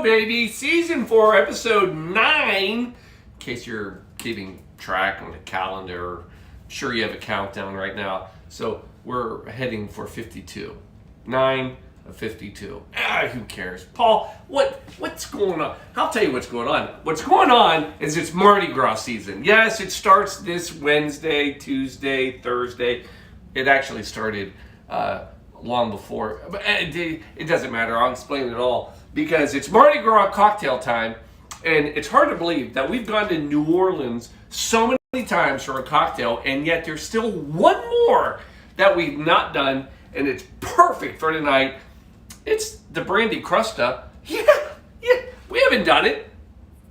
baby. Season 4, episode 9. In case you're keeping track on the calendar, I'm sure you have a countdown right now. So we're heading for 52. 9 of 52. Who cares? Paul, what's going on? I'll tell you what's going on. What's going on is it's Mardi Gras season. Yes, it starts this Wednesday, Tuesday, Thursday. It actually started long before. But it doesn't matter. I'll explain it all. Because it's Mardi Gras cocktail time. And it's hard to believe that we've gone to New Orleans so many times for a cocktail. And yet there's still one more that we've not done. And it's perfect for tonight. It's the Brandy Crusta. Yeah, we haven't done it.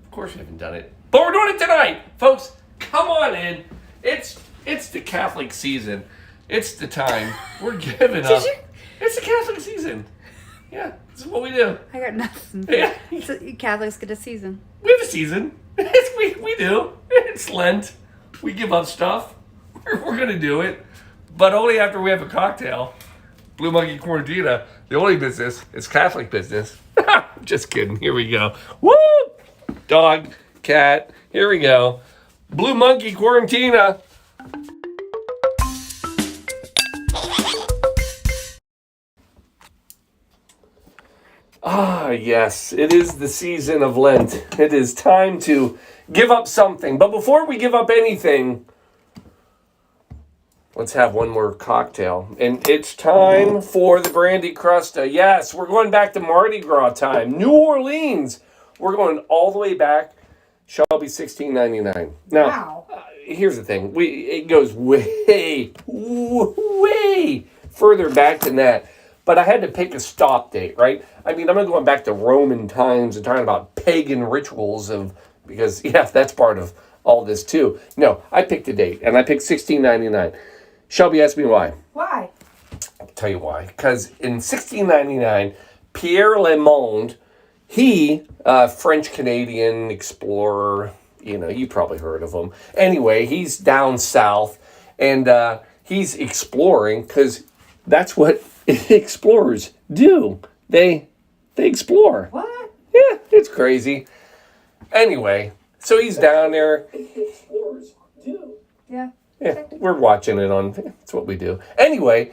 Of course we haven't done it. But we're doing it tonight. Folks, come on in. It's the Catholic season. It's the time. We're giving up. It's the Catholic season. Yeah, this is what we do. I got nothing. Yeah. So Catholics get a season. We have a season. We do. It's Lent. We give up stuff. We're going to do it. But only after we have a cocktail. Blue Monkey Quarantina, the only business is Catholic business. Just kidding. Here we go. Woo! Dog, cat. Here we go. Blue Monkey Quarantina. Yes. It is the season of Lent. It is time to give up something. But before we give up anything, let's have one more cocktail. And it's time for the Brandy Crusta. Yes, we're going back to Mardi Gras time. New Orleans. We're going all the way back. Shall be $16.99. Now, Wow. Here's the thing. It goes way further back than that. But I had to pick a stop date, right? I mean, I'm not going back to Roman times and talking about pagan rituals because that's part of all this too. No, I picked a date, and I picked $16.99. Shelby asked me why. Why? I'll tell you why. Because in 1699, Pierre Le Monde, he, French-Canadian explorer, you probably heard of him. Anyway, he's down south, and he's exploring, because that's what explorers do. They explore. What? Yeah, it's crazy. Anyway, so he's down there. Explorers do. Yeah. Yeah, we're watching it on. That's what we do. Anyway,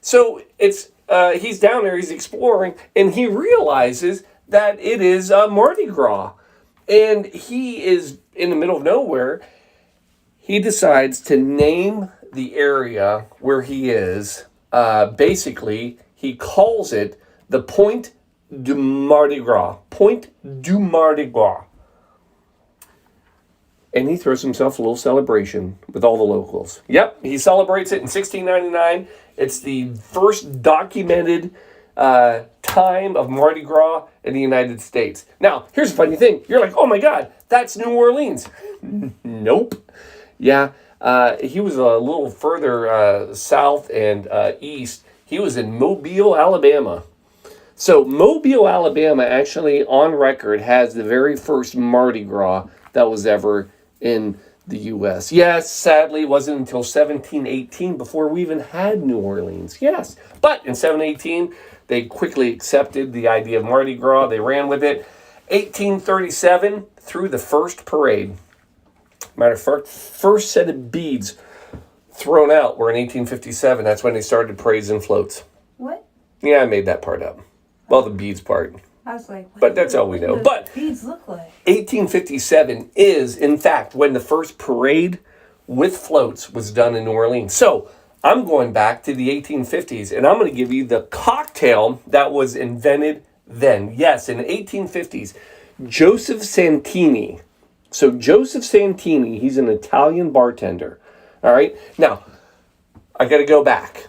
so it's he's down there. He's exploring, and he realizes that it is Mardi Gras, and he is in the middle of nowhere. He decides to name the area where he is. Basically, he calls it the Point du Mardi Gras. Point du Mardi Gras. And he throws himself a little celebration with all the locals. Yep, he celebrates it in 1699. It's the first documented time of Mardi Gras in the United States. Now, here's the funny thing. You're like, oh my God, that's New Orleans. Nope. Yeah, he was a little further south and east. He was in Mobile, Alabama. So Mobile, Alabama actually on record has the very first Mardi Gras that was ever in the U.S. Yes, sadly, it wasn't until 1718 before we even had New Orleans. Yes, but in 1718, they quickly accepted the idea of Mardi Gras. They ran with it. 1837, through the first parade. Matter of fact, first set of beads thrown out were in 1857. That's when they started parades and floats. What? Yeah, I made that part up. Well, the beads part. I was like, what But that's all we know. do But beads look like? 1857 is, in fact, when the first parade with floats was done in New Orleans. So I'm going back to the 1850s, and I'm going to give you the cocktail that was invented then. Yes, in the 1850s, Joseph Santini. So Joseph Santini, he's an Italian bartender. All right? Now, I got to go back.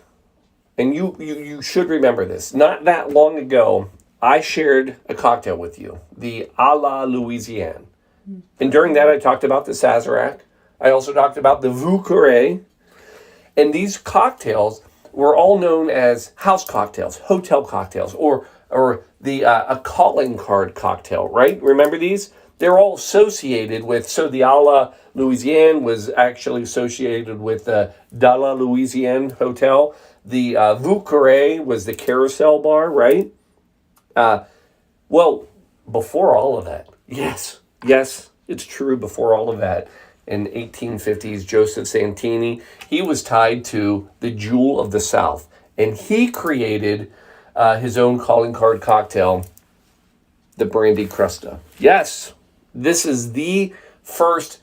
And you should remember this. Not that long ago, I shared a cocktail with you, the a la Louisiane. And during that, I talked about the Sazerac. I also talked about the Vieux Carré. And these cocktails were all known as house cocktails, hotel cocktails, or the a calling card cocktail, right? Remember these? They're all associated with, so the a la Louisiane was actually associated with the De La Louisiane Hotel. The Vieux Carré was the Carousel Bar, right? Well, before all of that, yes, it's true. Before all of that, in 1850s, Joseph Santini, he was tied to the Jewel of the South, and he created his own calling card cocktail, the Brandy Crusta. Yes, this is the first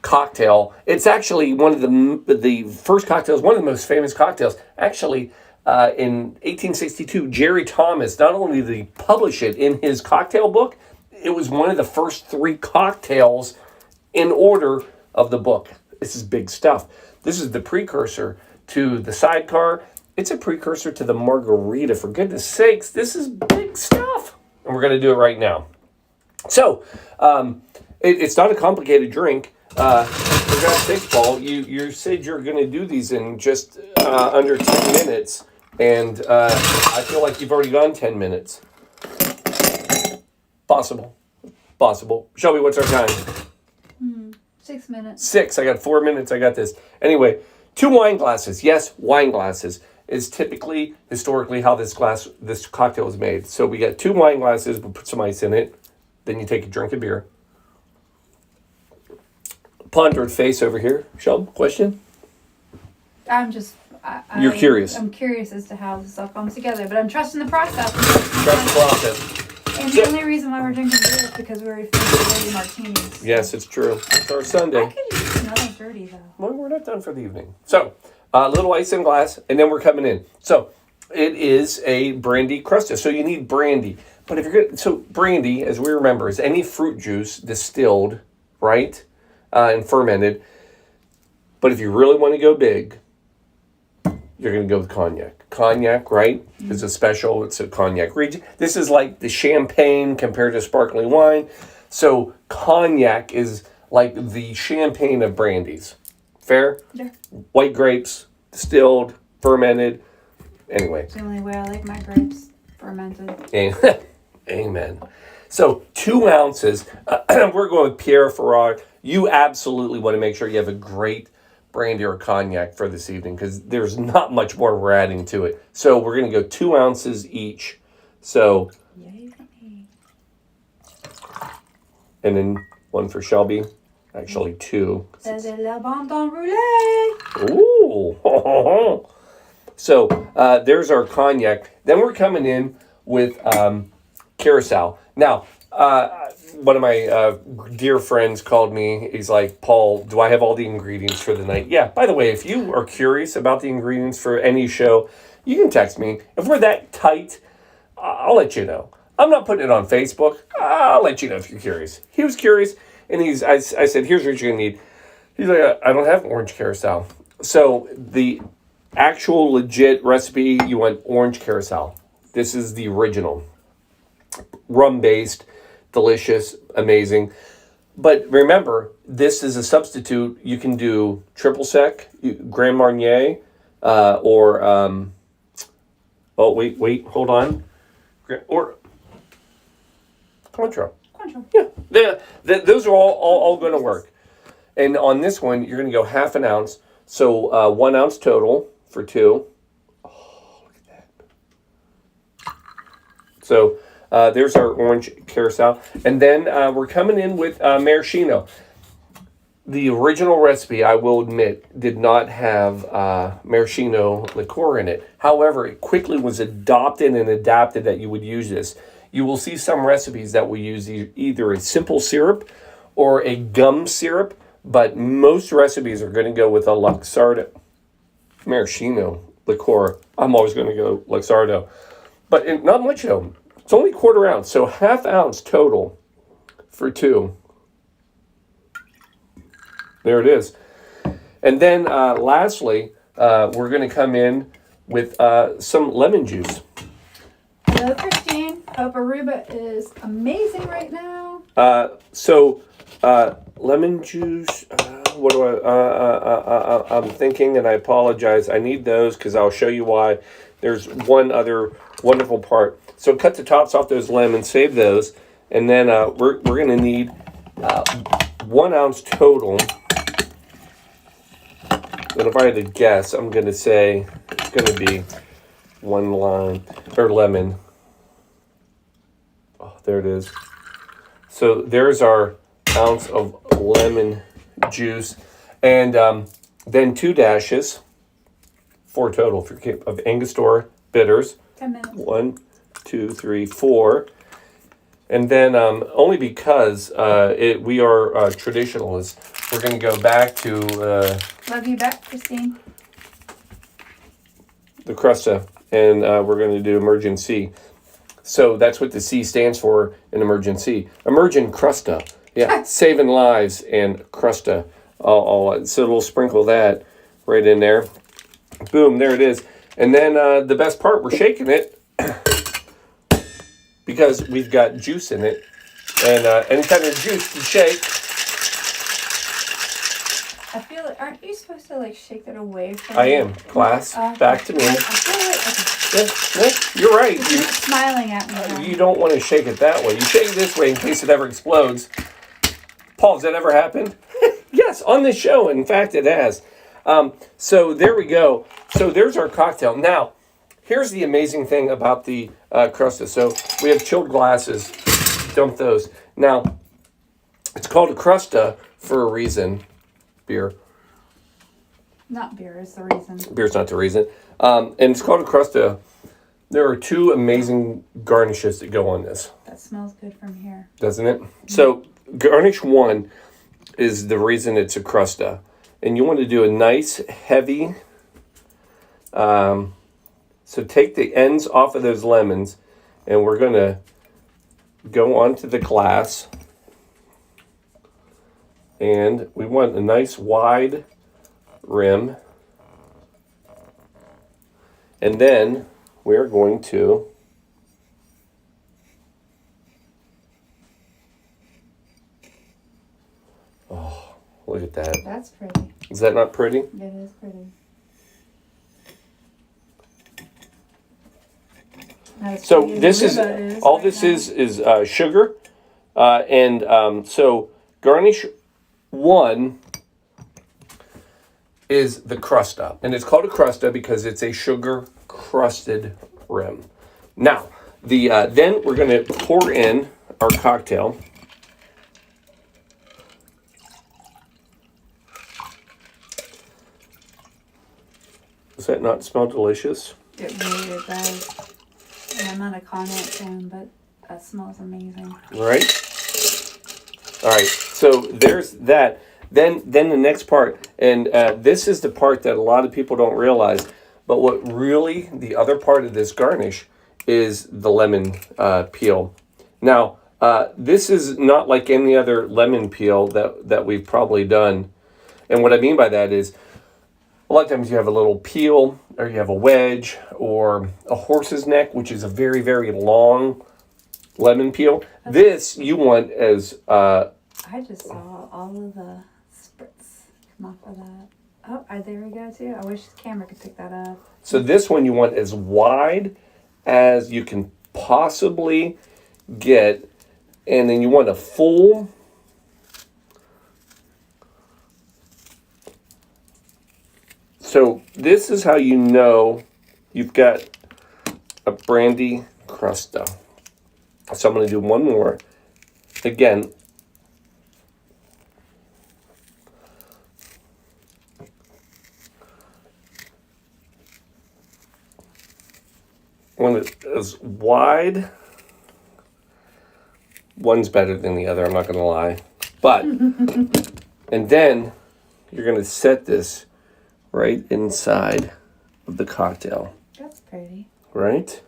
cocktail. It's actually one of the first cocktails, one of the most famous cocktails. Actually, in 1862, Jerry Thomas, not only did he publish it in his cocktail book, it was one of the first 3 cocktails in order of the book. This is big stuff. This is the precursor to the sidecar. It's a precursor to the margarita. For goodness sakes, this is big stuff. And we're going to do it right now. So, it's not a complicated drink. For God's sake, Paul, you said you're going to do these in just under 10 minutes. And I feel like you've already gone 10 minutes. Possible. Shelby, what's our time? 6 minutes. 6. I got 4 minutes. I got this. Anyway, 2 wine glasses. Yes, wine glasses is typically, historically, how this cocktail is made. So we got 2 wine glasses. We'll put some ice in it. Then you take a drink of beer. Pondered face over here. Shelby, question? You're curious. I'm curious as to how this all comes together, but I'm trusting the process. Trust the process. And the only reason why we're drinking beer is because we're finishing martinis. Yes, it's true. It's our Sunday. I could use another dirty, though. Well, we're not done for the evening. So, a little ice in glass, and then we're coming in. So, it is a brandy crusta. So, you need brandy. But if you're so brandy, as we remember, is any fruit juice distilled, right, and fermented. But if you really want to go big, you're going to go with cognac. Cognac, right, is a special. It's a cognac region. This is like the champagne compared to sparkling wine. So cognac is like the champagne of brandies. Fair? Yeah. White grapes, distilled, fermented. Anyway. It's the only way I like my grapes fermented. Amen. So 2 ounces. We're going with Pierre Ferrard. You absolutely want to make sure you have a great brandy or cognac for this evening because there's not much more we're adding to it. So we're going to go 2 ounces each. So, Yay. and then 1 for Shelby. Actually 2. C'est de la Bandon Roulée. Ooh. So there's our cognac. Then we're coming in with Curacao. Now, one of my dear friends called me. He's like, Paul, do I have all the ingredients for the night? Yeah, by the way, if you are curious about the ingredients for any show, you can text me. If we're that tight, I'll let you know. I'm not putting it on Facebook. I'll let you know if you're curious. He was curious, and I said, here's what you're going to need. He's like, I don't have Orange Curacao. So the actual legit recipe, you want Orange Curacao. This is the original. Rum-based, delicious, amazing. But remember, this is a substitute. You can do triple sec, Grand Marnier, or hold on, or Cointreau. Yeah, those are all going to work. And on this one, you're going to go half an ounce. So 1 ounce total for 2. Oh, look at that. So there's our Orange Curacao. And then we're coming in with Maraschino. The original recipe, I will admit, did not have Maraschino Liqueur in it. However, it quickly was adopted and adapted that you would use this. You will see some recipes that will use either a simple syrup or a gum syrup, but most recipes are going to go with a Luxardo Maraschino Liqueur. I'm always going to go Luxardo. But not much though. It's only 1/4 ounce, so half ounce total for 2. There it is. And then lastly, we're going to come in with some lemon juice. Hello, Christine. Hope Aruba is amazing right now. Lemon juice. What do I'm thinking, and I apologize. I need those because I'll show you why. There's one other wonderful part. So cut the tops off those lemons, save those, and then we're going to need 1 ounce total. And if I had to guess, I'm going to say it's going to be 1 lime or lemon. Oh, there it is. So there's our ounce of lemon juice. And then 2 dashes, 4 total, of Angostura Bitters. 10 minutes. 1, 2, 3, 4. And then only because we are traditionalists, we're going to go back to Love you back, Christine. the Crusta, and we're going to do emergency. So that's what the C stands for in emergency. Emergent Crusta. Yeah, saving lives and Crusta. So we'll sprinkle that right in there. Boom, there it is. And then the best part, we're shaking it because we've got juice in it. And anytime there's juice, you shake. I feel like, aren't you supposed to like shake that away from I am. Class, back to me. I feel like, okay. Yeah, you're right. You're not smiling at me. Huh? You don't want to shake it that way. You shake it this way in case it ever explodes. Paul, has that ever happened? Yes, on this show. In fact, it has. So there we go. So there's our cocktail. Now, here's the amazing thing about the Crusta. So we have chilled glasses. Dump those. Now, it's called a Crusta for a reason. Beer. Not beer is the reason. Beer's not the reason. And it's called a Crusta. There are 2 amazing garnishes that go on this. That smells good from here. Doesn't it? So garnish 1 is the reason it's a Crusta. And you want to do a nice, heavy... so take the ends off of those lemons, and we're going to go onto the glass. And we want a nice wide rim. And then we're going to look at that. That's pretty. Is that not pretty? It is pretty. So this is all right this now. Is sugar, and so garnish 1 is the Crusta, and it's called a Crusta because it's a sugar crusted rim. Now the then we're going to pour in our cocktail. Does that not smell delicious? It really does. And I'm not a Cognac fan, but that smells amazing. Right? All right. So there's that. Then the next part, and this is the part that a lot of people don't realize, but what really, the other part of this garnish is the lemon peel. Now, this is not like any other lemon peel that we've probably done. And what I mean by that is, a lot of times you have a little peel, or you have a wedge, or a horse's neck, which is a very, very long lemon peel. This you want as... I just saw all of the spritz come off of that. Oh, there we go too. I wish the camera could pick that up. So this one you want as wide as you can possibly get, and then you want a full... So this is how you know you've got a brandy Crusta. So I'm going to do one more. Again, one is wide. One's better than the other, I'm not going to lie. But, and then you're going to set this right inside of the cocktail. That's pretty. Right?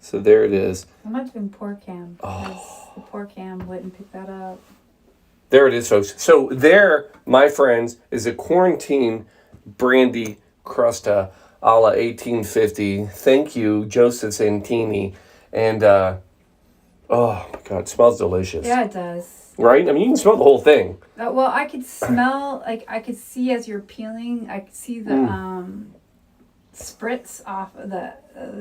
So there it is. I'm not doing pour cam. Oh. The pour cam wouldn't pick that up. There it is, folks. So there, my friends, is a quarantine brandy Crusta a la 1850. Thank you, Joseph Santini. And, oh my God, it smells delicious. Yeah, it does. Right? I mean, you can smell the whole thing. Well, I could smell, like, I could see as you're peeling, I could see the spritz off of the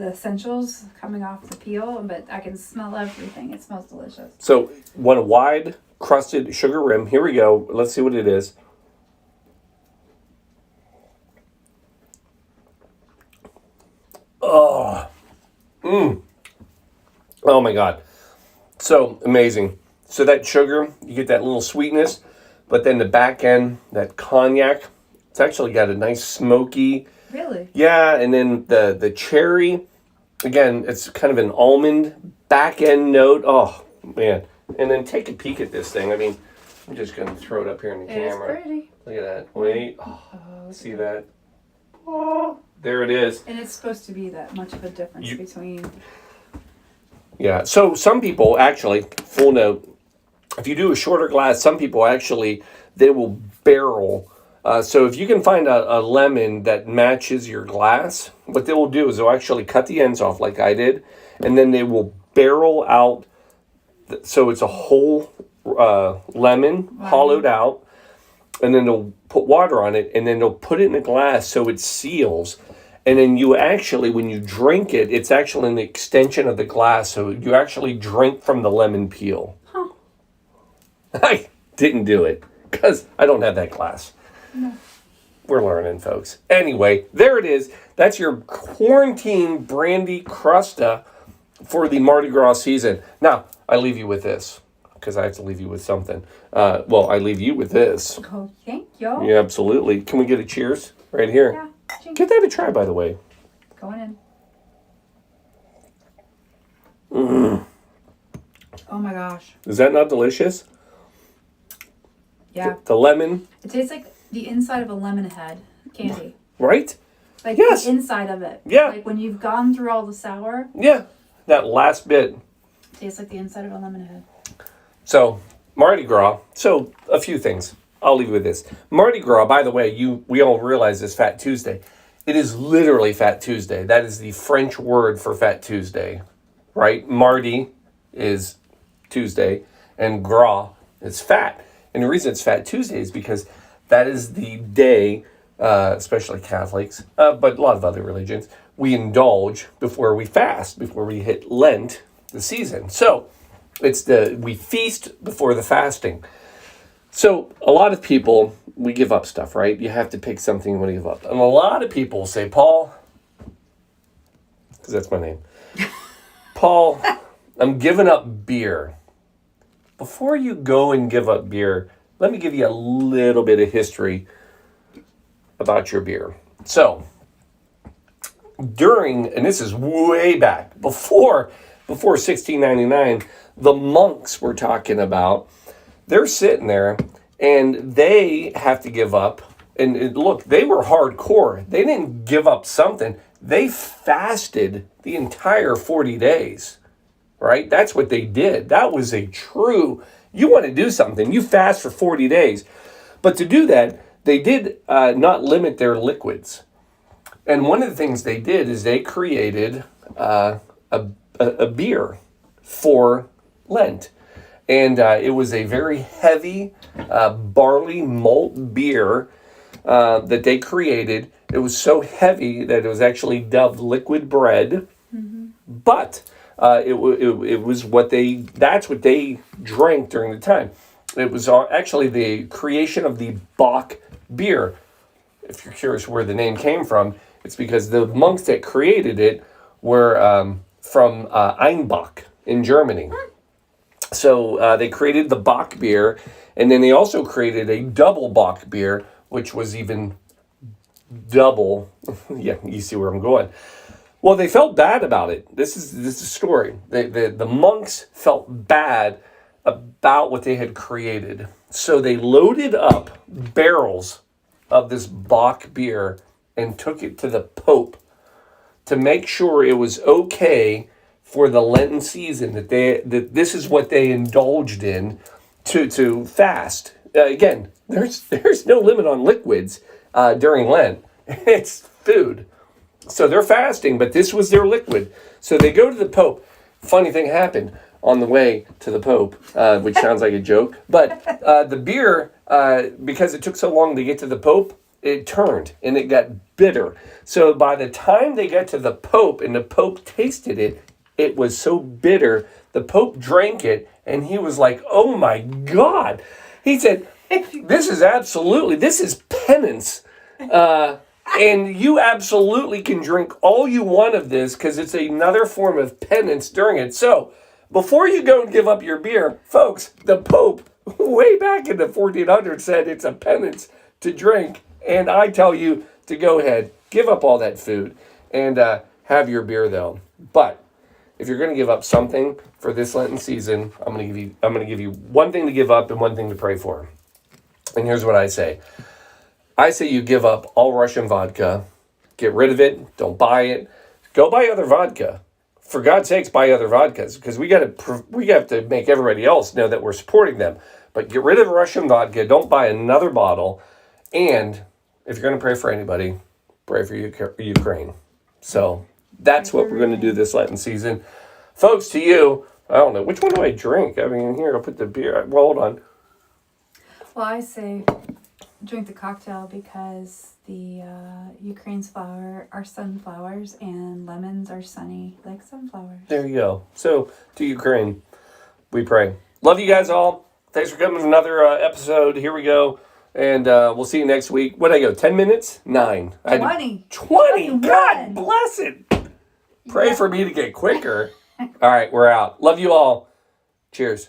essentials coming off the peel, but I can smell everything. It smells delicious. So, one wide crusted sugar rim. Here we go. Let's see what it is. Oh. Oh my God. So amazing. So that sugar, you get that little sweetness, but then the back end, that cognac, it's actually got a nice smoky. Really? Yeah, and then the cherry, again, it's kind of an almond back end note. Oh man. And then take a peek at this thing. I mean, I'm just going to throw it up here in the camera. It's pretty. Look at that. Wait. Oh, see that? Oh, there it is. And it's supposed to be that much of a difference between... Yeah, so some people actually, full note, if you do a shorter glass, some people actually, they will barrel. So if you can find a lemon that matches your glass, what they will do is they'll actually cut the ends off like I did, and then they will barrel out, so it's a whole lemon, hollowed out, and then they'll put water on it, and then they'll put it in a glass so it seals. And then you actually, when you drink it, it's actually an extension of the glass, so you actually drink from the lemon peel. Huh. I didn't do it, because I don't have that glass. No. We're learning, folks. Anyway, there it is. That's your quarantine brandy Crusta for the Mardi Gras season. Now, I leave you with this, because I have to leave you with something. Well, I leave you with this. Oh, thank you. Yeah, absolutely. Can we get a cheers right here? Yeah. Give that a try, by the way. Going in. Mm. Oh my gosh. Is that not delicious? Yeah. The lemon. It tastes like the inside of a lemon head candy. Right? Like yes. The inside of it. Yeah. Like when you've gone through all the sour. Yeah. That last bit. Tastes like the inside of a lemon head. So, Mardi Gras. So, a few things. I'll leave you with this. Mardi Gras, by the way, we all realize is Fat Tuesday. It is literally Fat Tuesday. That is the French word for Fat Tuesday, right? Mardi is Tuesday, and Gras is fat. And the reason it's Fat Tuesday is because that is the day, especially Catholics, but a lot of other religions, we indulge before we fast, before we hit Lent, the season. So, we feast before the fasting. So, a lot of people, we give up stuff, right? You have to pick something you want to give up. And a lot of people say, Paul, because that's my name, Paul, I'm giving up beer. Before you go and give up beer, let me give you a little bit of history about your beer. So, and this is way back, before 1699, the monks we're talking about, they're sitting there, and they have to give up. And look, they were hardcore. They didn't give up something. They fasted the entire 40 days, right? That's what they did. That was you want to do something, you fast for 40 days. But to do that, they did not limit their liquids. And one of the things they did is they created a beer for Lent. And it was a very heavy barley malt beer that they created. It was so heavy that it was actually dubbed liquid bread. Mm-hmm. But it was that's what they drank during the time. It was actually the creation of the Bock beer. If you're curious where the name came from, it's because the monks that created it were from Einbach in Germany. So they created the Bock beer, and then they also created a double Bock beer, which was even double. Yeah, you see where I'm going. Well, they felt bad about it. This is a story. The monks felt bad about what they had created. So they loaded up barrels of this Bock beer and took it to the Pope to make sure it was okay for the Lenten season, that this is what they indulged in to fast. Again, there's no limit on liquids during Lent. It's food. So they're fasting, but this was their liquid. So they go to the Pope. Funny thing happened on the way to the Pope, which sounds like a joke. But the beer, because it took so long to get to the Pope, it turned and it got bitter. So by the time they got to the Pope and the Pope tasted it, it was so bitter, the Pope drank it, and he was like, oh my God. He said, this is penance. And you absolutely can drink all you want of this because it's another form of penance during it. So before you go and give up your beer, folks, the Pope way back in the 1400s said it's a penance to drink. And I tell you to go ahead, give up all that food and have your beer though. But if you're going to give up something for this Lenten season, I'm going to give you one thing to give up and one thing to pray for. And here's what I say. I say you give up all Russian vodka. Get rid of it. Don't buy it. Go buy other vodka. For God's sakes, buy other vodkas, because we have to make everybody else know that we're supporting them. But get rid of Russian vodka. Don't buy another bottle. And if you're going to pray for anybody, pray for Ukraine. So that's what we're going to do this Lenten season. Folks, to you, I don't know. Which one do I drink? I mean, here, I'll put the beer. Well, hold on. Well, I say drink the cocktail because the Ukraine's flower are sunflowers and lemons are sunny like sunflowers. There you go. So, to Ukraine, we pray. Love you guys all. Thanks for coming to another episode. Here we go. And we'll see you next week. What did I go? 10 minutes? 9. 20. 20. God bless it. Pray for me to get quicker. All right, we're out. Love you all. Cheers.